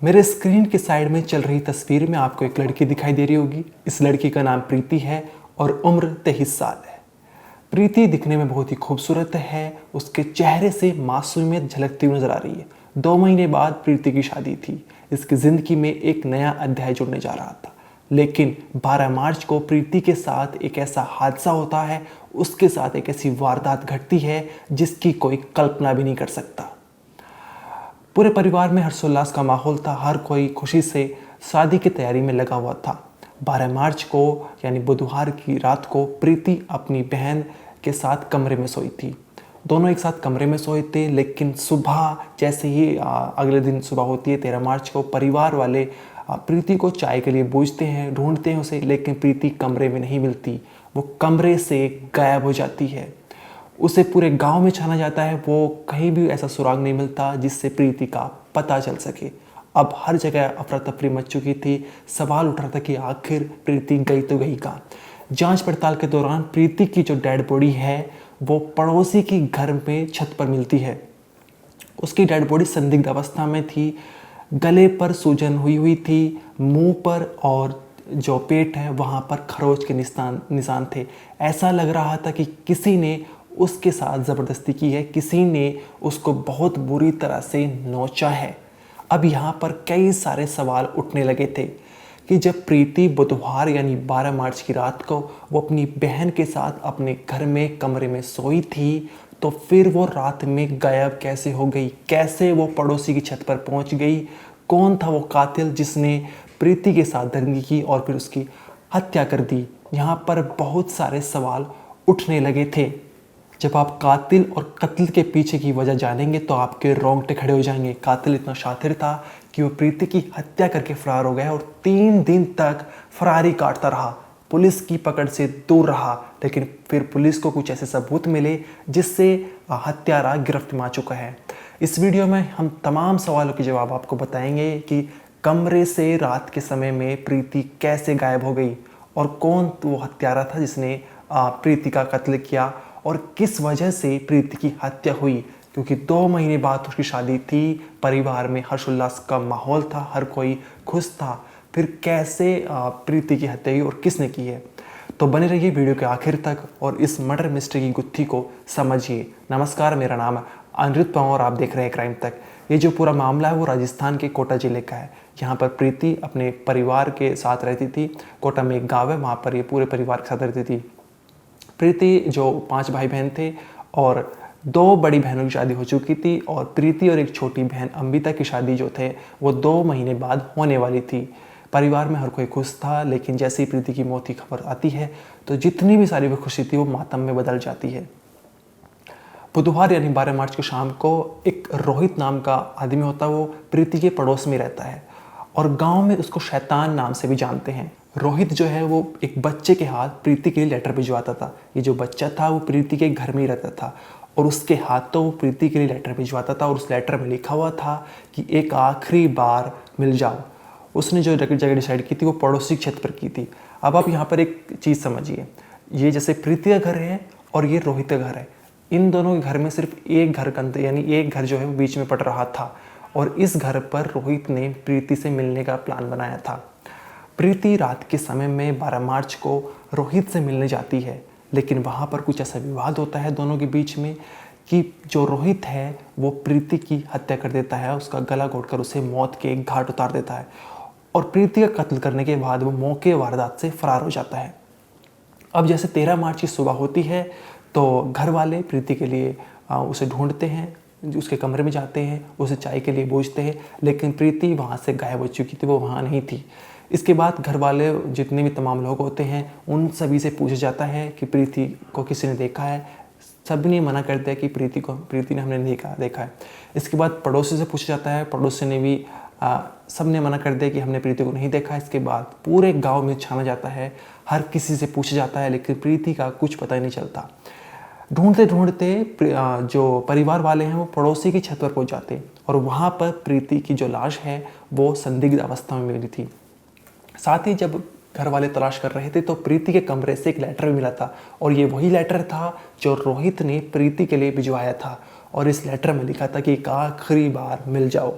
मेरे स्क्रीन के साइड में चल रही तस्वीर में आपको एक लड़की दिखाई दे रही होगी। इस लड़की का नाम प्रीति है और उम्र 23 साल है। प्रीति दिखने में बहुत ही खूबसूरत है। उसके चेहरे से मासूमियत झलकती हुई नजर आ रही है। 2 महीने बाद प्रीति की शादी थी। इसकी ज़िंदगी में एक नया अध्याय जुड़ने जा रहा था। लेकिन 12 मार्च को प्रीति के साथ एक ऐसा हादसा होता है, उसके साथ एक ऐसी वारदात घटती है जिसकी कोई कल्पना भी नहीं कर सकता। पूरे परिवार में हर्षोल्लास का माहौल था। हर कोई खुशी से शादी की तैयारी में लगा हुआ था। 12 मार्च को यानी बुधवार की रात को प्रीति अपनी बहन के साथ कमरे में सोई थी। दोनों एक साथ कमरे में सोए थे। लेकिन सुबह जैसे ही अगले दिन सुबह होती है 13 मार्च को, परिवार वाले प्रीति को चाय के लिए पूछते हैं, ढूंढते हैं उसे, लेकिन प्रीति कमरे में नहीं मिलती। वो कमरे से गायब हो जाती है। उसे पूरे गांव में छाना जाता है। वो कहीं भी ऐसा सुराग नहीं मिलता जिससे प्रीति का पता चल सके। अब हर जगह अफरा तफरी मच चुकी थी। सवाल उठ रहा था कि आखिर प्रीति गई तो गई कहाँ। जांच पड़ताल के दौरान प्रीति की जो डेड बॉडी है वो पड़ोसी की घर में छत पर मिलती है। उसकी डेड बॉडी संदिग्ध अवस्था में थी। गले पर सूजन हुई थी। मुंह पर और जो पेट है वहाँ पर खरोच के निशान थे। ऐसा लग रहा था कि किसी ने उसके साथ ज़बरदस्ती की है, किसी ने उसको बहुत बुरी तरह से नोचा है। अब यहाँ पर कई सारे सवाल उठने लगे थे कि जब प्रीति बुधवार यानी 12 मार्च की रात को वो अपनी बहन के साथ अपने घर में कमरे में सोई थी, तो फिर वो रात में गायब कैसे हो गई, कैसे वो पड़ोसी की छत पर पहुंच गई, कौन था वो कातिल जिसने प्रीति के साथ दंगी की और फिर उसकी हत्या कर दी। यहाँ पर बहुत सारे सवाल उठने लगे थे। जब आप कातिल और कत्ल के पीछे की वजह जानेंगे तो आपके रोंगटे खड़े हो जाएंगे। कातिल इतना शातिर था कि वो प्रीति की हत्या करके फरार हो गया और 3 दिन तक फरारी काटता रहा, पुलिस की पकड़ से दूर रहा। लेकिन फिर पुलिस को कुछ ऐसे सबूत मिले जिससे हत्यारा गिरफ्त में आ चुका है। इस वीडियो में हम तमाम सवालों के जवाब आपको बताएंगे कि कमरे से रात के समय में प्रीति कैसे गायब हो गई और कौन वो हत्यारा था जिसने प्रीति का कत्ल किया और किस वजह से प्रीति की हत्या हुई। क्योंकि 2 महीने बाद उसकी शादी थी। परिवार में हर्षोल्लास का माहौल था, हर कोई खुश था। फिर कैसे प्रीति की हत्या हुई और किसने की है। तो बने रहिए वीडियो के आखिर तक और इस मर्डर मिस्ट्री की गुत्थी को समझिए। नमस्कार, मेरा नाम है अनिरुद्ध पंवार और आप देख रहे हैं क्राइम तक। ये जो पूरा मामला है वो राजस्थान के कोटा जिले का है। यहाँ पर प्रीति अपने परिवार के साथ रहती थी। कोटा में एक गाँव है, वहाँ पर ये पूरे परिवार के साथ रहती थी। प्रीति जो 5 भाई बहन थे और 2 बड़ी बहनों की शादी हो चुकी थी और प्रीति और एक छोटी बहन अम्बिता की शादी जो थे वो 2 महीने बाद होने वाली थी। परिवार में हर कोई खुश था। लेकिन जैसे ही प्रीति की मौत की खबर आती है तो जितनी भी सारी वो खुशी थी वो मातम में बदल जाती है। बुधवार यानी 12 मार्च को शाम को एक रोहित नाम का आदमी होता है, वो प्रीति के पड़ोस में रहता है और गाँव में उसको शैतान नाम से भी जानते हैं। रोहित जो है वो एक बच्चे के हाथ प्रीति के लिए लेटर भिजवाता था। ये जो बच्चा था वो प्रीति के घर में ही रहता था और उसके हाथों वो प्रीति के लिए लेटर भिजवाता था और उस लेटर में लिखा हुआ था कि एक आखिरी बार मिल जाओ। उसने जो जगह डिसाइड की थी वो पड़ोसी की छत पर की थी। अब आप यहाँ पर एक चीज़ समझिए, ये जैसे प्रीति का घर है और ये रोहित का घर है, इन दोनों के घर में सिर्फ एक घर का अंतर यानी एक घर जो है वो बीच में पड़ रहा था और इस घर पर रोहित ने प्रीति से मिलने का प्लान बनाया था। प्रीति रात के समय में 12 मार्च को रोहित से मिलने जाती है। लेकिन वहाँ पर कुछ ऐसा विवाद होता है दोनों के बीच में कि जो रोहित है वो प्रीति की हत्या कर देता है, उसका गला घोटकर उसे मौत के एक घाट उतार देता है और प्रीति का कत्ल करने के बाद वो मौके वारदात से फरार हो जाता है। अब जैसे 13 मार्च की सुबह होती है तो घर वाले प्रीति के लिए उसे ढूंढते हैं, उसके कमरे में जाते हैं, उसे चाय के लिए पूछते हैं। लेकिन प्रीति वहाँ से गायब हो चुकी थी, वो वहाँ नहीं थी। इसके बाद घर वाले जितने भी तमाम लोग होते हैं उन सभी से पूछा जाता है कि प्रीति को किसी ने देखा है। सभी ने मना कर दिया कि प्रीति ने हमने नहीं देखा है। इसके बाद पड़ोसी से पूछा जाता है, पड़ोसी ने भी सब ने मना कर दिया कि हमने प्रीति को नहीं देखा। इसके बाद पूरे गांव में छाना जाता है, हर किसी से पूछा जाता है, लेकिन प्रीति का कुछ पता ही नहीं चलता। ढूंढते ढूंढते जो परिवार वाले हैं वो पड़ोसी की छत पर पहुंच जाते और वहाँ पर प्रीति की जो लाश है वो संदिग्ध अवस्था में मिली थी। साथ ही जब घर वाले तलाश कर रहे थे तो प्रीति के कमरे से एक लेटर भी मिला था और ये वही लेटर था जो रोहित ने प्रीति के लिए भिजवाया था और इस लेटर में लिखा था कि एक आखिरी बार मिल जाओ।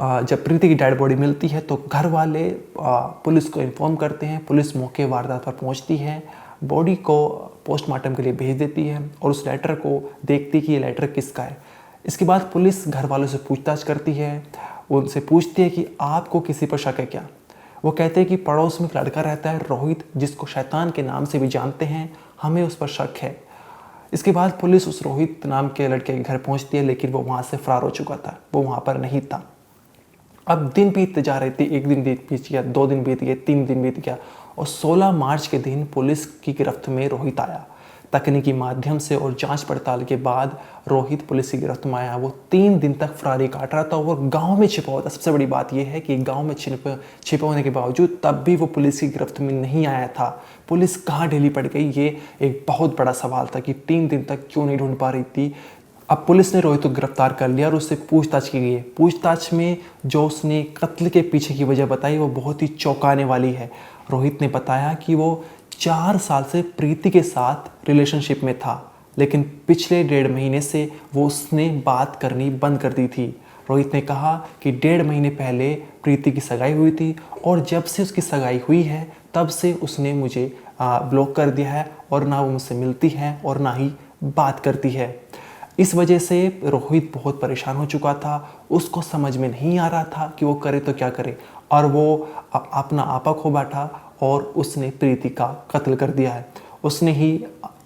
जब प्रीति की डेड बॉडी मिलती है तो घर वाले पुलिस को इन्फॉर्म करते हैं। पुलिस मौके वारदात पर पहुंचती है, बॉडी को पोस्टमार्टम के लिए भेज देती है और उस लेटर को देखती कि ये लेटर किसका है। इसके बाद पुलिस घर वालों से पूछताछ करती है, उनसे पूछती है कि आपको किसी पर शक है क्या। वो कहते हैं कि पड़ोस में एक लड़का रहता है रोहित, जिसको शैतान के नाम से भी जानते हैं, हमें उस पर शक है। इसके बाद पुलिस उस रोहित नाम के लड़के के घर पहुंचती है, लेकिन वो वहाँ से फरार हो चुका था, वो वहाँ पर नहीं था। अब दिन बीतते जा रहे थे, एक दिन बीत गया, 2 दिन बीत गए, 3 दिन बीत गया और 16 मार्च के दिन पुलिस की गिरफ्त में रोहित आया। तकनीकी माध्यम से और जांच पड़ताल के बाद रोहित पुलिस की गिरफ्त में आया। वो 3 दिन तक फरारी काट रहा था और गांव में छिपा हुआ था। सबसे बड़ी बात यह है कि गांव में छिपा होने के बावजूद तब भी वो पुलिस की गिरफ्त में नहीं आया था। पुलिस कहाँ ढीली पड़ गई, ये एक बहुत बड़ा सवाल था कि 3 दिन तक क्यों नहीं ढूंढ पा रही थी। अब पुलिस ने रोहित को गिरफ्तार कर लिया और उससे पूछताछ की गई है। पूछताछ में जो उसने कत्ल के पीछे की वजह बताई वो बहुत ही चौंकाने वाली है। रोहित ने बताया कि वो 4 साल से प्रीति के साथ रिलेशनशिप में था, लेकिन पिछले 1.5 महीने से वो उसने बात करनी बंद कर दी थी। रोहित ने कहा कि 1.5 महीने पहले प्रीति की सगाई हुई थी और जब से उसकी सगाई हुई है तब से उसने मुझे ब्लॉक कर दिया है और ना वो मुझसे मिलती है और ना ही बात करती है। इस वजह से रोहित बहुत परेशान हो चुका था। उसको समझ में नहीं आ रहा था कि वो करे तो क्या करे, और वो अपना आपा खो बैठा और उसने प्रीति का कत्ल कर दिया है। उसने ही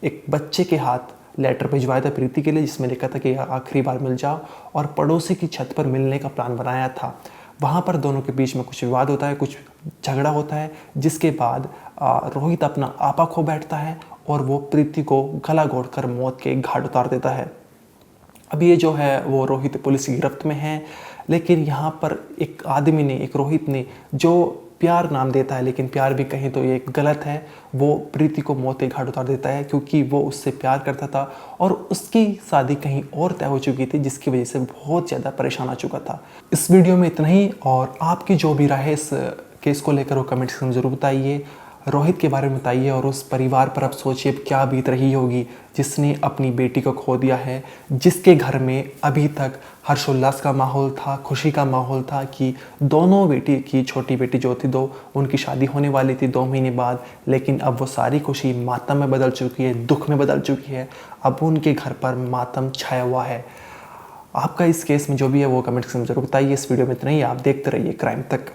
एक बच्चे के हाथ लेटर भिजवाया था प्रीति के लिए, जिसमें लिखा था कि आखिरी बार मिल जाओ, और पड़ोसी की छत पर मिलने का प्लान बनाया था। वहाँ पर दोनों के बीच में कुछ विवाद होता है, कुछ झगड़ा होता है, जिसके बाद रोहित अपना आपा खो बैठता है और वो प्रीति को गला घोंटकर मौत के घाट उतार देता है। अब ये जो है वो रोहित पुलिस की गिरफ्त में है, लेकिन यहाँ पर एक आदमी ने, एक रोहित ने, जो प्यार नाम देता है, लेकिन प्यार भी कहीं तो ये गलत है, वो प्रीति को मौत के घाट उतार देता है, क्योंकि वो उससे प्यार करता था और उसकी शादी कहीं और तय हो चुकी थी, जिसकी वजह से बहुत ज़्यादा परेशान आ चुका था। इस वीडियो में इतना ही, और आपकी जो भी राय है इस केस को लेकर वो कमेंट सेक्शन में ज़रूर बताइए। रोहित के बारे में बताइए और उस परिवार पर अब सोचिए क्या बीत रही होगी जिसने अपनी बेटी को खो दिया है, जिसके घर में अभी तक हर्षोल्लास का माहौल था, खुशी का माहौल था कि दोनों बेटी की, छोटी बेटी जो थी 2, उनकी शादी होने वाली थी 2 महीने बाद, लेकिन अब वो सारी खुशी मातम में बदल चुकी है, दुख में बदल चुकी है। अब उनके घर पर मातम छाया हुआ है। आपका इस केस में जो भी है वो कमेंट सेक्शन में जरूर बताइए। इस वीडियो में इतना ही, आप देखते रहिए क्राइम तक।